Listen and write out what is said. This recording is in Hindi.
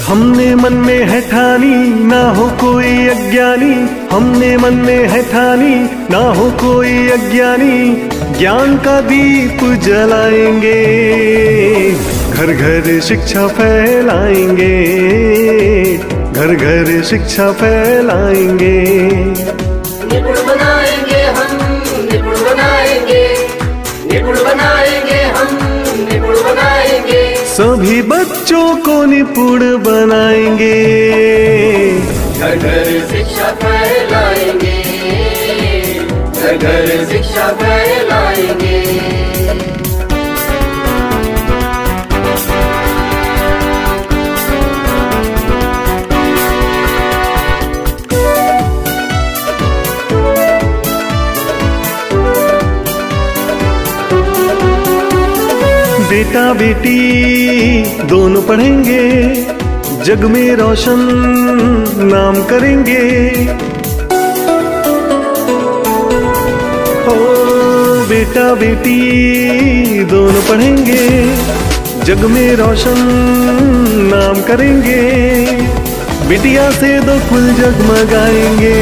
हमने मन में है ठानी ना हो कोई अज्ञानी, हमने मन में है ठानी ना हो कोई अज्ञानी, ज्ञान का दीप जलाएंगे, घर घर शिक्षा फैलाएंगे, घर घर शिक्षा फैलाएंगे। निपुण बनाएंगे हम, निपुण बनाएंगे, निपुण बनाएंगे हम, निपुण बनाएंगे। सभी बच्चों को निपुण बनाएंगे, घर घर शिक्षा फैलाएंगे, घर घर शिक्षा फैलाएंगे। बेटा बेटी दोनों पढ़ेंगे, जग में रोशन नाम करेंगे। ओ बेटा बेटी दोनों पढ़ेंगे, जग में रोशन नाम करेंगे, बिटिया से दो फूल जगमगाएंगे।